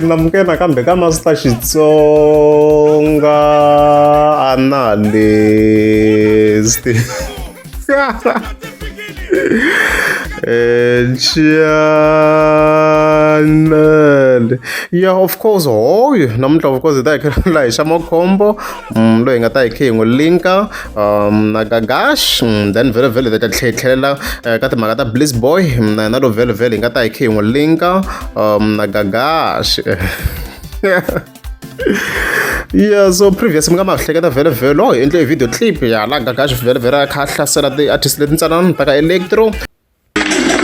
namukena kambe ka Master Xitsonga analyst. Channel. Yeah, of course. Oh, namuntlha of course hi ta la hi Xamaccombo loyi nga ta hi khe hi n'wi linka na Gagash, then vhele hi ta tlhelela ka timhaka ta Blissbouy na lo vhele hi nga ta hi khe hi n'wi linka na Gagash. Yeah, so previous mi nga ma hleketa vhele oh hi endle video clip ya la Gagash vhele a kha a hlasela ti-artist leti ntsanana ta ka Electro.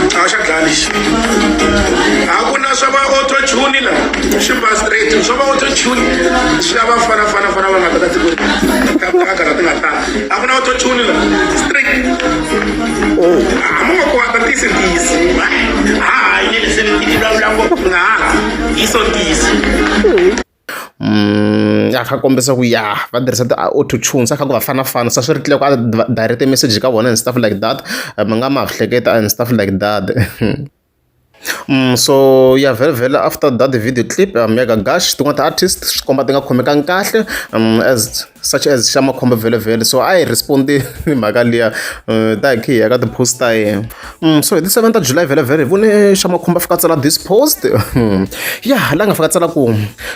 A ku na swa va autotune la swi ba straight swa va autotune swi va fana va nga ta tiko ka ti nga ta a ku na autotune la straight mo ko ata tisi ni se ni bla nga iso tisi ya kha kombisa ku ya va tirhisa ti-autotunes a kha ku va fanafana sa swi ri tlile ku a direct message ka vona and stuff like that mi nga ma hleketa and stuff like that. So yeah, vhele after that the video clip ya Gagash tin'wana ti-artist swi komba ti nga khomekangi kahle as such as Xamaccombo vhele so I respondi mhaka liya ta hi khe hi ya ka ti-post ta yena. So hi ti 7 July vhele hi vone Xamaccombo a fika tsala this post ya la nga fika tsala ku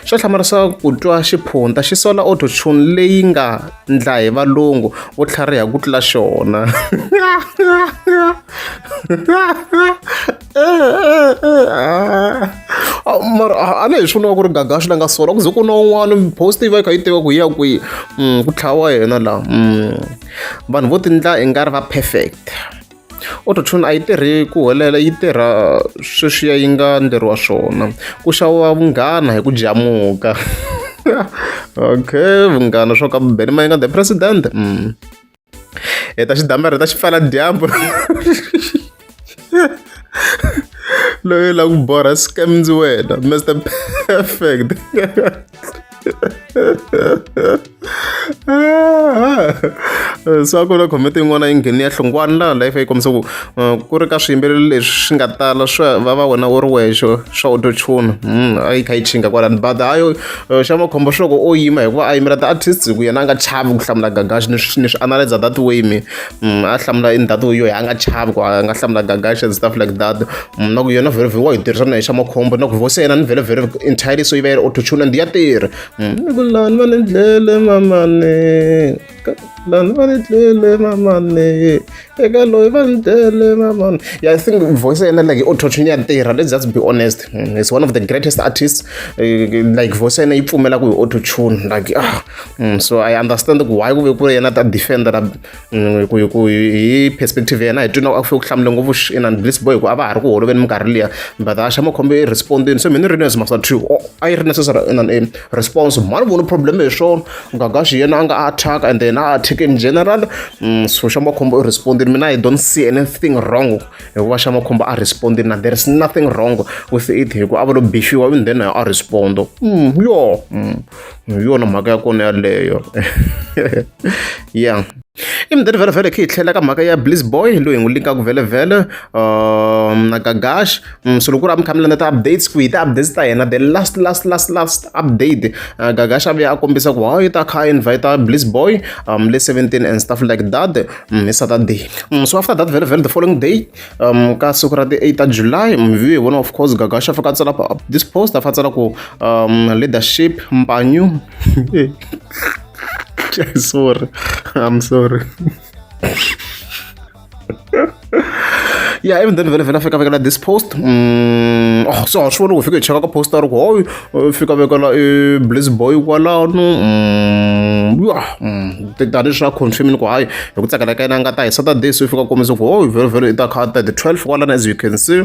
swa hlamarisa ku twa xiphunta xi sola autotune leyi nga ndla hi valungu vo tlhariha ku tlula xona. Mara a ne hi swi vona ku ri Gagash la nga sola ku ze ku na un'wana post yi va yi kha yi tiva ku hi ya kwihi ku tlhawa yena laha vanhu vo ti ndla i nga ri va perfect. Autotune a yi tirhi ku helela yi tirha sweswiya yi nga ndleriwa swona ku xaviwa vunghana hi ku jamuka. Okay, vunghana swo ka Benny Mayengani the president hi ta xidamera ta xipfala dyambu loyi la ku borha scams wena Mr Perfect. So a ku na comment yin'wana yi ngheni ya hlungwana laha life yi kombisa ku ri ka swiyimbeleri leswi swi nga tala swa va wena u ri wexe swa autotune a yi kha yi chinga kwalani but hayo Xamaccombo swi loko o yima hikuva a yimela ti-artist ku yena a nga chavi ku hlamula Gagash ni swi analyze that way me a hlamula in that way yo a nga chavi ku a nga hlamula Gagash and stuff like that na ku yena vhele wa hi tirhisa na hi Xamaccombo na ku voice yena ni vhele entirely so yi va yi ri autotune and ya tirha ku lani va ni ndlele mamane lani va ni ndlele mamane eka loyi va ni ndlele mamane. Yeah, I think voice yena like autotune ya tirha, let's just be honest. It's one of the greatest artists like voice yena yi pfumela ku hi autotune like so I understand why ku ve ku ri yena ta defender ku hi perspective yena hi twina a ku hlamule ngopfu ina Blissbouy ku a va ha ri ku holoveni minkarhi liya but Xamaccombo i respondini so mina ri as Master 2 a yi ri necessary in an response mani vona problem hi swona Gagash yena a nga attack and then a attack in general so Xamaccombo i respondini mina I don't see anything wrong hikuva Xamaccombo a respondini and there is nothing wrong with it hikuva a va lo bifiwa and then a respondo yona mhaka ya kona yaleyo. Yeah, ivi then vhele khe hi tlhela ka mhaka ya Blissbouy loyi hi n'wi linkaka vhele na Gagash so loko ri a mi kha mi landza ti-updates ku hi ti-updates ta yena the last update Gagash a vuya a kombisa ku hayi ta kha invite Blissbouy le-17 and stuff like that hi Saturday. So after that vhele the following day ka siku ra ti-8 July mi vi hi vona of course Gagash a fika a tsala this post a fa tsala ku leadership mpanyu I'm sorry. Yeah, even then vhele a fika vekela this post so a swi vona ku fika hi cheka ka post a ri ku hoyi fika vekela Blissbouy kwalano tani swa confirmini ku hayi hi ku tsakela ka yena a nga ta hi Saturday so yi fika kombisa ku hoyi vhele i ta kha ta the 12 kwalano as you can see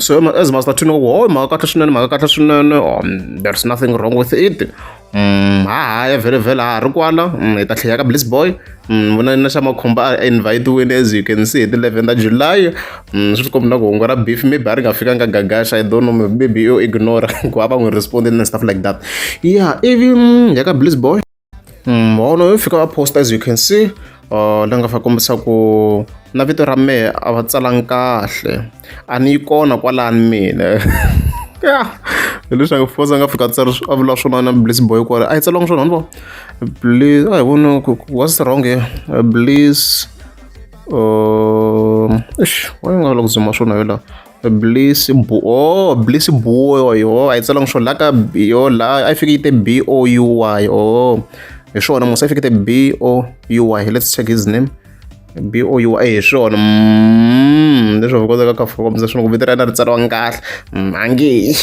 so as Master Tune ku hoyi mhaka kahle swinene there's nothing wrong with it. Haya vhele ha ri kwala hi ta tlheya ka Blissbouy vona na Xamaccombo a invite-wini as you can see hi ti 11 July swi komba na ku hungu ra beef maybe a ri nga fikanga Gagash I don't know maybe yo ignore ku a va n'wi respondini and stuff like that. Yeah, ivi ya ka Blissbouy vona yo fika a post as you can see la nga fa kombisa ku na vito ra mehe a va tsalangi kahle a ni yi kona kwalani mina ya hi leswi a nga foza a nga fika a vula swona na Blissbouy kwale a yi tsaliwanga swona ni vo Bliss a hi voni what's wrong here Bliss wa yi nga vula ku zuma swona yo la Blissbouy a yi tsaliwanga swona la ka la a yi fike yi te BOUY hi swona musa a yi fike te BOUY let's check his name BOUY hi swona leswi va kotaka ka kombisa swona ku vito ra yena ri tsariwanga kahle ningeyi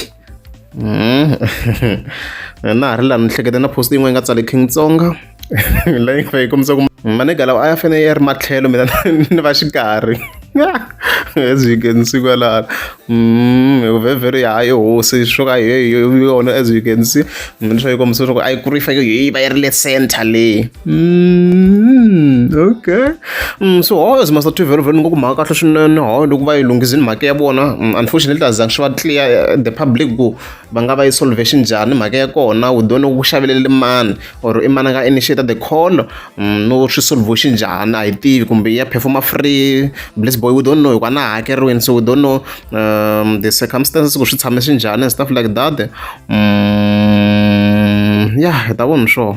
na ha ri laha ni hleketa na post yin'we yi nga tsali King Tsonga leyi nga yi kombisa ku manega lawa a ya fanele ya ri matlhelo mina ni va xikarhi as you can see kwalala vhevheri ya yi hosi swo ka yona as you can see leswi yi kombisa ku a yi ku ri fake yi va yi ri le center leyi okay so as must twi very very ngoku mhaka kahle swinene loko va yi lunghizini mhaka ya vona unfortunately a zangi swi va clear the public ku va nga va yi solvation njhani mhaka ya kona u don't know ku xavelele mani or i mani nga initiate the call no swi solve njhani a hi tivi kumbe ya performa free Blissbouy we don't know hikuva na hakeriweni so we don't know the circumstances ku swi tshame swi njhani and stuff like that yeah hi ta vona sure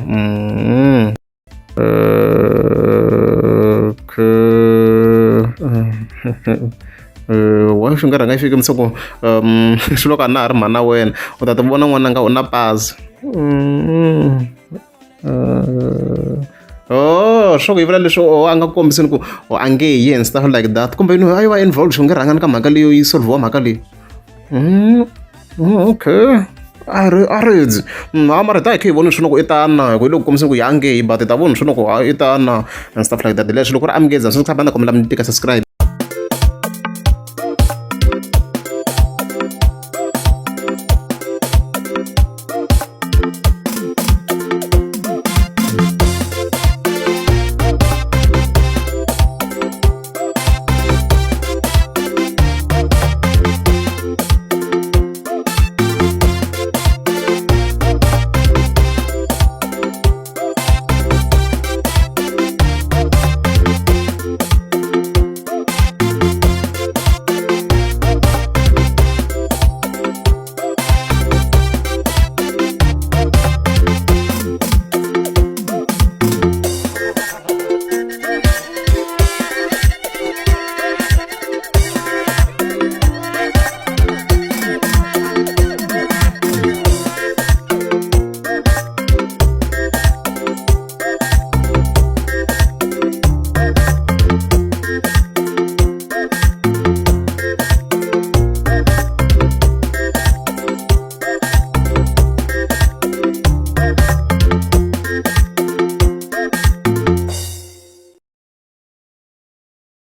wa swi nga rhanga yi fikimisa ku swi loko a na ha ri mhana wena u ta ti vona n'wananga u na pasi swo ku yi vula leswi a nga kombisini ku a nge yi and stuff like that kumbe a yi va involved swi nga rhangani ka mhaka leyi yi solviwa mhaka leyi okay a ridzi mara ta hi kha hi voni swona ku i tana hi ku yi loko kombisini ku yi a nge yi but hi ta voni swona ku i tana and stuff like that leswi loko ri amgeza swi ku tshama na kombela mi tika subscribe